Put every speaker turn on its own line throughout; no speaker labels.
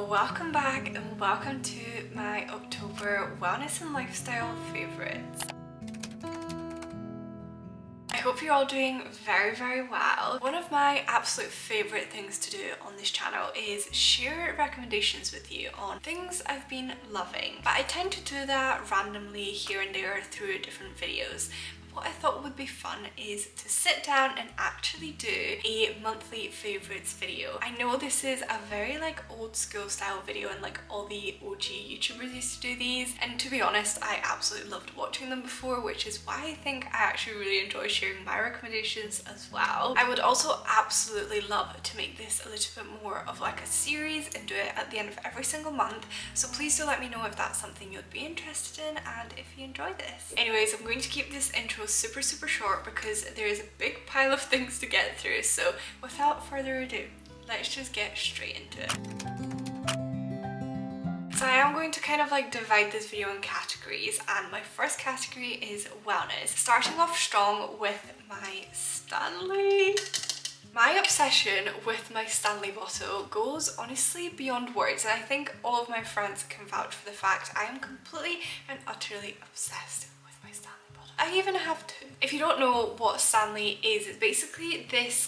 welcome back and welcome to my October wellness and lifestyle favourites. I hope you're all doing very well. One of my absolute favourite things to do on this channel is share recommendations with you on things I've been loving. But I tend to do that randomly here and there through different videos. What I thought would be fun is to sit down and actually do a monthly favourites video. I know this is a very old school style video and all the OG YouTubers used to do these, and to be honest I absolutely loved watching them before, which is why I think I actually really enjoy sharing my recommendations as well. I would also absolutely love to make this a little bit more of a series and do it at the end of every single month, so please do let me know if that's something you'd be interested in and if you enjoy this. Anyways, I'm going to keep this intro super short because there is a big pile of things to get through, so without further ado, let's just get straight into it. So I am going to divide this video in categories, and my first category is wellness, starting off strong with my Stanley. My obsession with my Stanley bottle goes honestly beyond words, and I think all of my friends can vouch for the fact I am completely and utterly obsessed with my Stanley bottle. I even have two. If you don't know what Stanley is, it's basically this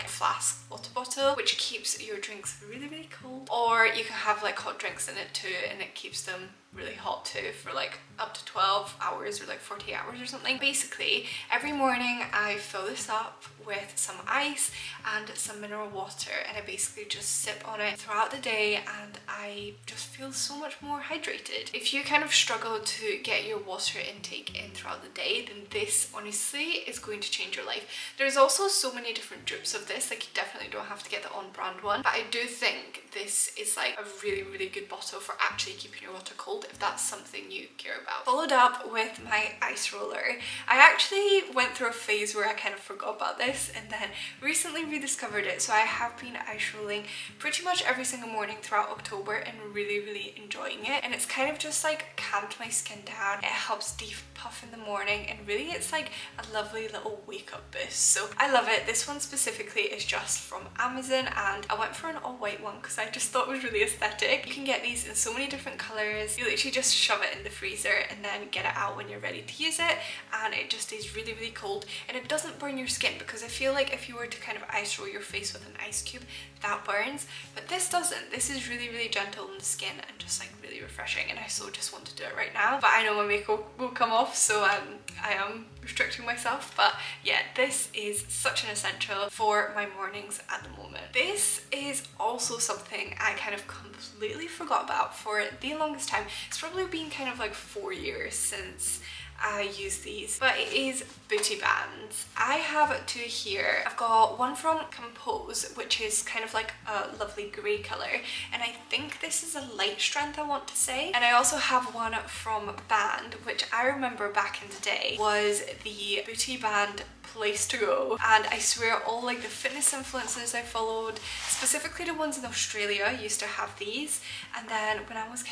flask water bottle which keeps your drinks really cold, or you can have hot drinks in it too and it keeps them really hot too for up to 12 hours or 48 hours or something. Basically every morning I fill this up with some ice and some mineral water, and I basically just sip on it throughout the day and I just feel so much more hydrated. If you struggle to get your water intake in throughout the day, then this honestly is going to change your life. There's also so many different dupes of this, you definitely don't have to get the on-brand one, but I do think this is a really good bottle for actually keeping your water cold if that's something you care about. Followed up with my ice roller. I actually went through a phase where I forgot about this and then recently rediscovered it, so I have been ice rolling pretty much every single morning throughout October and really enjoying it, and it's just calmed my skin down. It helps depuff in the morning, and really it's a lovely little wake up boost, so I love it. This one specifically is just from Amazon and I went for an all white one because I just thought it was really aesthetic. You can get these in so many different colours. You literally just shove it in the freezer and then get it out when you're ready to use it, and it just stays really cold, and it doesn't burn your skin, because I feel if you were to ice roll your face with an ice cube, that burns, but this doesn't. This is really gentle on the skin and just really refreshing, and I so just want to do it right now, but I know my makeup will come off, so I am restricting myself. But yeah, this is such an essential for my mornings at the moment. This is also something I completely forgot about for the longest time. It's probably been 4 years since I use these, but it is booty bands. I have two here. I've got one from Compose, which is a lovely grey colour, and I think this is a light strength, I want to say. And I also have one from Band, which I remember back in the day was the booty band place to go, and I swear all the fitness influencers I followed, specifically the ones in Australia, used to have these. And then when I was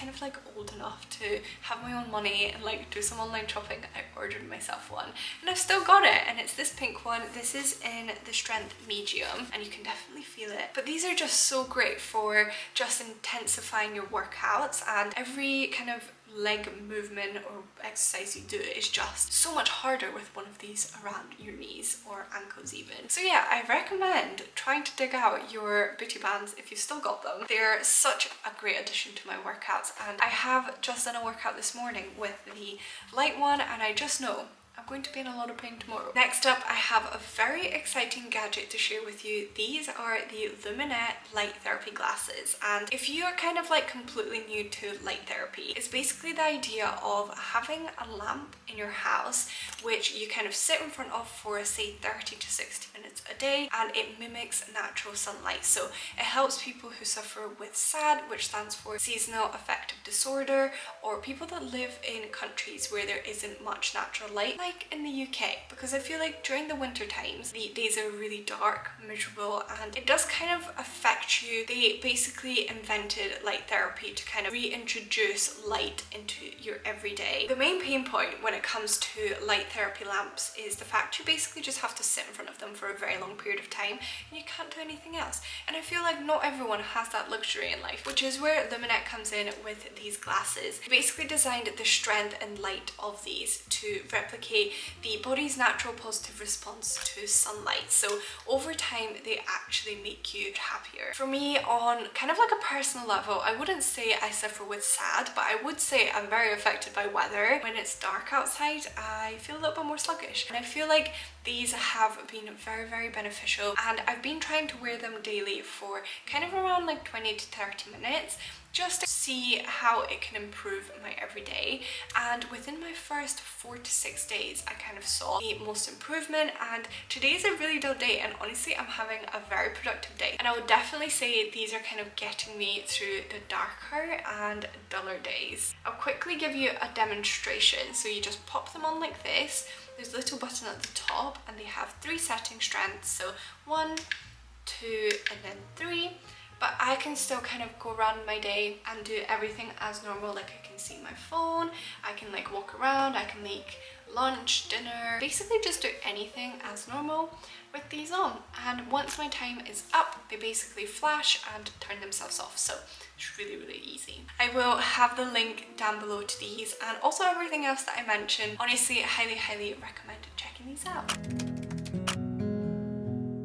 old enough to have my own money and do some online shopping, I ordered myself one, and I've still got it, and it's this pink one. This is in the strength medium and you can definitely feel it, but these are just so great for just intensifying your workouts, and every leg movement or exercise you do is just so much harder with one of these around your knees or ankles even. So yeah, I recommend trying to dig out your booty bands if you've still got them. They're such a great addition to my workouts, and I have just done a workout this morning with the light one, and I just know I'm going to be in a lot of pain tomorrow. Next up, I have a very exciting gadget to share with you. These are the Luminette light therapy glasses, and if you are completely new to light therapy, it's basically the idea of having a lamp in your house which you sit in front of for say 30 to 60 minutes a day, and it mimics natural sunlight. So it helps people who suffer with SAD, which stands for seasonal affective disorder, or people that live in countries where there isn't much natural light. like in the UK? Because I feel like during the winter times, the days are really dark, miserable, and it does kind of affect you. They basically invented light therapy to kind of reintroduce light into your everyday. The main pain point when it comes to light therapy lamps is the fact you basically just have to sit in front of them for a very long period of time and you can't do anything else. And I feel like not everyone has that luxury in life, which is where Luminette comes in with these glasses. They basically designed the strength and light of these to replicate the body's natural positive response to sunlight. So over time, they actually make you happier. For me, on kind of like a personal level, I wouldn't say I suffer with SAD, but I would say I'm very affected by weather. When it's dark outside, I feel a little bit more sluggish. And I feel like these have been very, very beneficial, and I've been trying to wear them daily for kind of around like 20 to 30 minutes just to see how it can improve my everyday. And within my first 4 to 6 days, I kind of saw the most improvement, and today's a really dull day, and honestly I'm having a very productive day. And I would definitely say these are kind of getting me through the darker and duller days. I'll quickly give you a demonstration. So you just pop them on like this. There's a little button at the top and they have 3 setting strengths, so 1, 2 and then 3. But I can still kind of go around my day and do everything as normal. Like I can see my phone, I can like walk around, I can make lunch, dinner, basically just do anything as normal with these on. And once my time is up, they basically flash and turn themselves off. So it's really, really easy. I will have the link down below to these and also everything else that I mentioned. Honestly, I highly, highly recommend checking these out.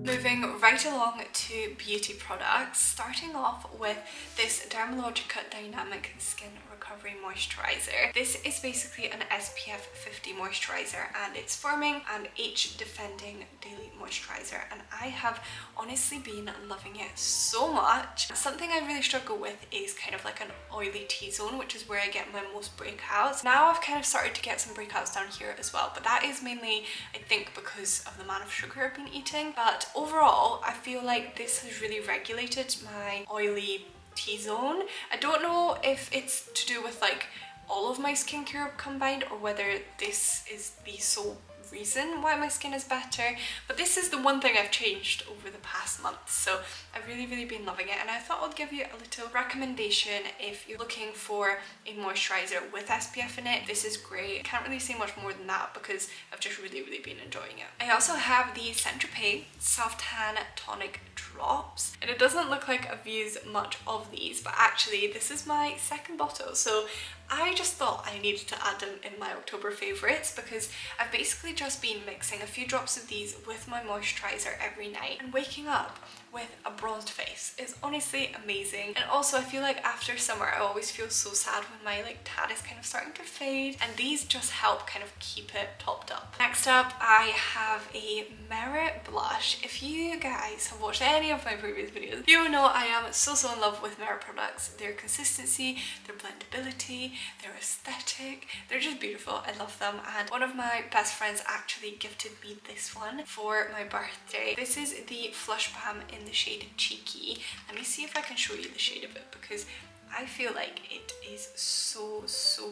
Moving right along to beauty products, starting off with this Dermalogica Dynamic Skin Recovery Moisturizer. This is basically an SPF 50 moisturizer, and it's firming and age defending daily moisturizer, and I have honestly been loving it so much. Something I really struggle with is kind of like an oily T-zone, which is where I get my most breakouts. Now I've kind of started to get some breakouts down here as well, but that is mainly, I think, because of the amount of sugar I've been eating. But overall, I feel like this has really regulated my oily T-zone. I don't know if it's to do with like all of my skincare combined or whether this is the sole reason why my skin is better, but this is the one thing I've changed over the past month, so I've really, really been loving it. And I thought I'd give you a little recommendation if you're looking for a moisturizer with SPF in it. This is great. I can't really say much more than that because I've just really, really been enjoying it. I also have the Saint Tropez Soft Tan Tonic Drops, and it doesn't look like I've used much of these, but actually this is my second bottle, so I just thought I needed to add them in my October favourites because I've basically just been mixing a few drops of these with my moisturiser every night, and waking up with a bronzed face is honestly amazing. And also I feel like after summer I always feel so sad when my like tan is kind of starting to fade, and these just help kind of keep it topped up. Next up, I have a Merit blush. If you guys have watched any of my previous videos, you know I am so in love with Merit products. Their consistency, their blendability, their aesthetic, they're just beautiful. I love them, and one of my best friends actually gifted me this one for my birthday. This is the Flush Balm in the shade Cheeky. Let me see if I can show you the shade of it because I feel like it is so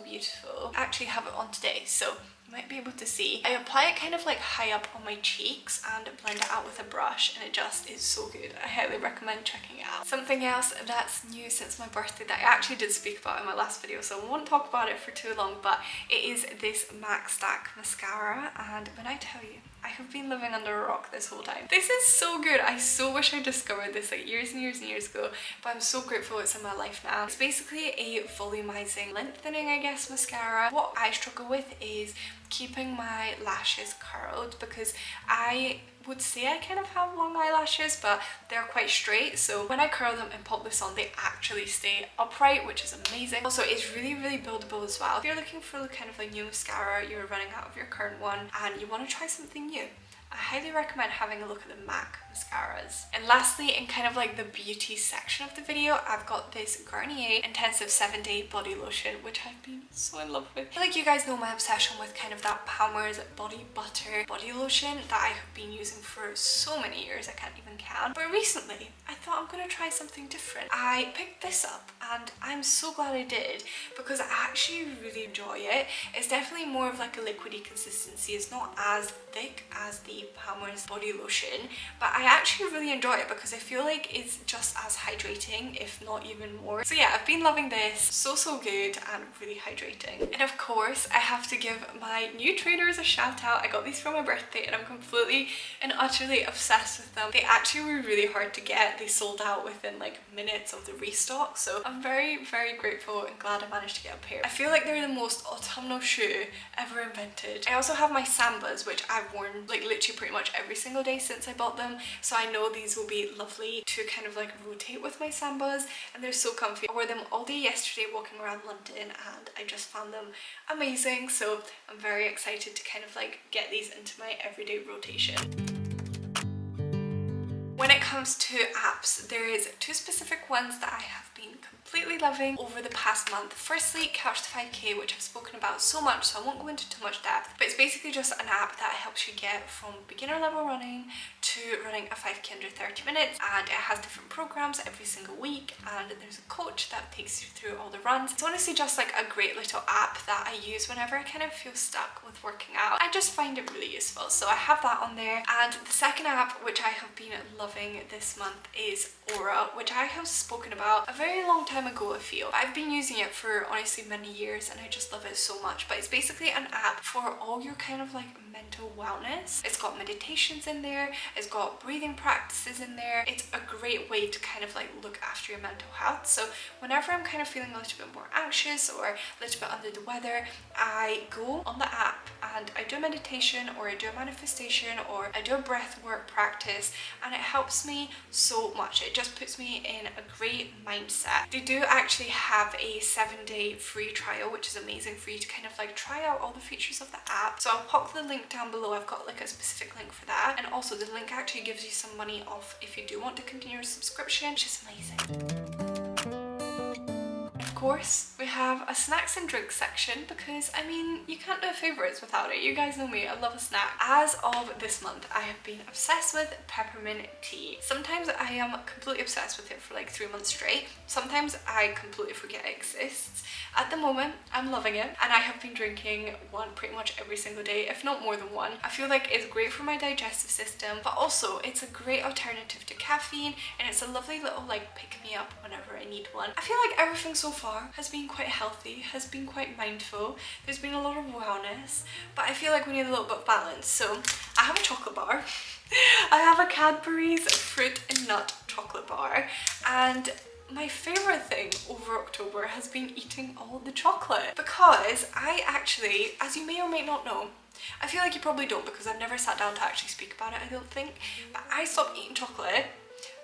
beautiful. I actually have it on today, so you might be able to see. I apply it kind of like high up on my cheeks and blend it out with a brush, and it just is so good. I highly recommend checking it out. Something else that's new since my birthday that I actually did speak about in my last video, so I won't talk about it for too long, but it is this MAC Stack mascara, and when I tell you, I have been living under a rock this whole time. This is so good. I so wish I discovered this like years and years ago, but I'm so grateful it's in my life now. It's basically a volumizing, lengthening, I guess, mascara. What I struggle with is keeping my lashes curled because I would say I kind of have long eyelashes, but they're quite straight, so when I curl them and pop this on, they actually stay upright, which is amazing. Also, it's really buildable as well. If you're looking for kind of a new mascara, you're running out of your current one and you want to try something new, I highly recommend having a look at the MAC mascaras. And lastly, in kind of like the beauty section of the video, I've got this Garnier Intensive 7-Day Body Lotion, which I've been so in love with. I feel like you guys know my obsession with kind of that Palmer's Body Butter body lotion that I have been using for so many years, I can't even count. But recently, I thought I'm gonna try something different. I picked this up and I'm so glad I did because I actually really enjoy it. It's definitely more of like a liquidy consistency. It's not as thick as the Palmer's body lotion, but I actually really enjoy it because I feel like it's just as hydrating, if not even more. So yeah, I've been loving this. So good and really hydrating. And of course, I have to give my new trainers a shout out. I got these for my birthday and I'm completely and utterly obsessed with them. They actually were really hard to get. They sold out within like minutes of the restock, so I'm very grateful and glad I managed to get a pair. I feel like they're the most autumnal shoe ever invented. I also have my Sambas, which I've worn like literally pretty much every single day since I bought them, so I know these will be lovely to kind of like rotate with my Sambas, and they're so comfy. I wore them all day yesterday walking around London and I just found them amazing, so I'm very excited to kind of like get these into my everyday rotation. When it comes to apps, there is two specific ones that I have been completely loving over the past month. Firstly, Couch to 5K, which I've spoken about so much, so I won't go into too much depth, but it's basically just an app that helps you get from beginner level running to running a 5K under 30 minutes, and it has different programs every single week, and there's a coach that takes you through all the runs. It's honestly just like a great little app that I use whenever I kind of feel stuck with working out. I just find it really useful, so I have that on there. And the second app, which I have been loving this month, is Aura, which I have spoken about a very long time ago, I feel. I've been using it for honestly many years and I just love it so much. But it's basically an app for all your kind of like mental wellness. It's got meditations in there, it's got breathing practices in there. It's a great way to kind of like look after your mental health. So whenever I'm kind of feeling a little bit more anxious or a little bit under the weather, I go on the app and I do a meditation or I do a manifestation or I do a breath work practice, and it helps me so much. It just puts me in a great mindset. They do actually have a 7-day free trial, which is amazing for you to kind of like try out all the features of the app. So I'll pop the link down below. I've got like a specific link for that, and also the link actually gives you some money off if you do want to continue your subscription, which is amazing. Of course, we have a snacks and drinks section because I mean, you can't do favourites without it. You guys know me, I love a snack. As of this month, I have been obsessed with peppermint tea. Sometimes I am completely obsessed with it for like 3 months straight. Sometimes I completely forget it exists. At the moment, I'm loving it, and I have been drinking one pretty much every single day, if not more than one. I feel like it's great for my digestive system, but also it's a great alternative to caffeine, and it's a lovely little like pick-me-up whenever I need one. I feel like everything so far has been quite healthy, has been quite mindful. There's been a lot of wellness, but I feel like we need a little bit of balance. So I have a chocolate bar. I have a Cadbury's fruit and nut chocolate bar, and my favourite thing over October has been eating all the chocolate, because I actually, as you may or may not know, I feel like you probably don't because I've never sat down to actually speak about it, I don't think, but I stopped eating chocolate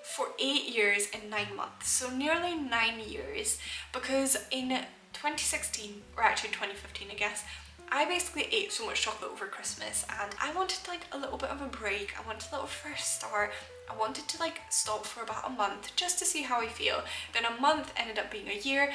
for 8 years and 9 months, so nearly 9 years, because in 2016, or actually 2015 I guess, I basically ate so much chocolate over Christmas and I wanted like a little bit of a break. I wanted a little fresh start. I wanted to like stop for about a month just to see how I feel. Then a month ended up being a year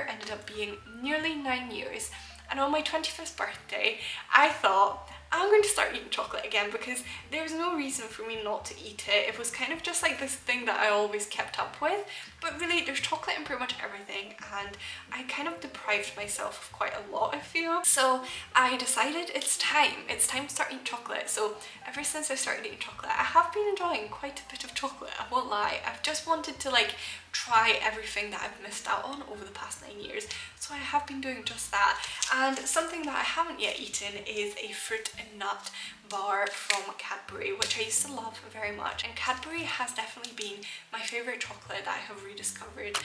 ended up being nearly 9 years. And on my 25th birthday, I thought, I'm going to start eating chocolate again because there's no reason for me not to eat it. It was kind of just like this thing that I always kept up with, but really there's chocolate in pretty much everything, and I kind of deprived myself of quite a lot, I feel. So I decided it's time to start eating chocolate. So ever since I started eating chocolate, I have been enjoying quite a bit of chocolate, I won't lie. I've just wanted to like try everything that I've missed out on over the past 9 years, so I have been doing just that. And something that I haven't yet eaten is a fruit and nut bar from Cadbury, which I used to love very much, and Cadbury has definitely been my favourite chocolate that I have rediscovered.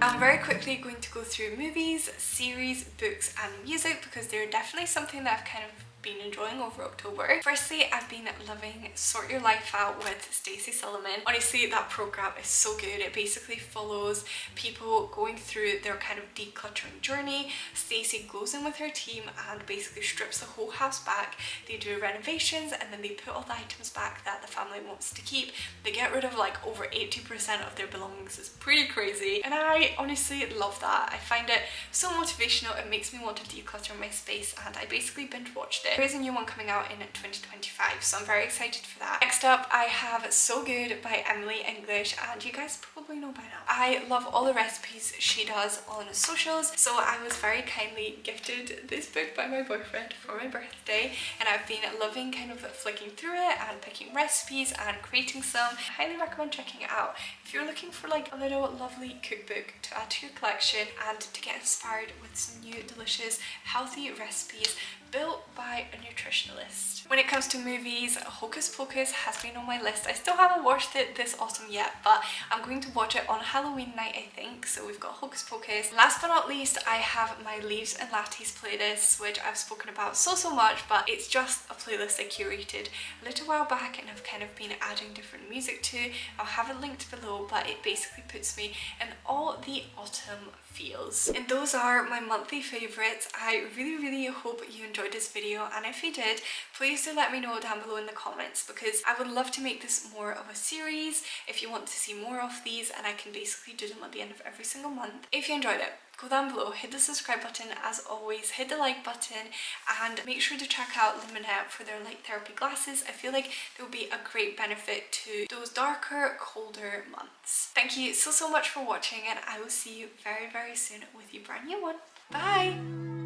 I'm very quickly going to go through movies, series, books and music because they're definitely something that I've kind of been enjoying over October. Firstly, I've been loving Sort Your Life Out with Stacey Solomon. Honestly, that program is so good. It basically follows people going through their kind of decluttering journey. Stacey goes in with her team and basically strips the whole house back. They do renovations and then they put all the items back that the family wants to keep. They get rid of like over 80% of their belongings. It's pretty crazy, and I honestly love that. I find it so motivational. It makes me want to declutter my space, and I basically binge watched it. There is a new one coming out in 2025, so I'm very excited for that. Next up, I have So Good by Emily English, and you guys probably know by now. I love all the recipes she does on socials, so I was very kindly gifted this book by my boyfriend for my birthday, and I've been loving kind of flicking through it and picking recipes and creating some. I highly recommend checking it out if you're looking for like a little lovely cookbook to add to your collection and to get inspired with some new delicious healthy recipes built by a nutritionalist. When it comes to movies, Hocus Pocus has been on my list. I still haven't watched it this autumn yet, but I'm going to watch it on Halloween night, I think. So we've got Hocus Pocus. Last but not least, I have my Leaves and Lattes playlist, which I've spoken about so much, but it's just a playlist I curated a little while back and I've kind of been adding different music to. I'll have it linked below, but it basically puts me in all the autumn feels. And those are my monthly favourites. I really hope you enjoyed this video, and if you did, please do let me know down below in the comments, because I would love to make this more of a series if you want to see more of these, and I can basically do them at the end of every single month. If you enjoyed it, go down below, hit the subscribe button as always, hit the like button, and make sure to check out Luminette for their light therapy glasses. I feel like they will be a great benefit to those darker, colder months. Thank you so much for watching, and I will see you very soon with a brand new one. Bye!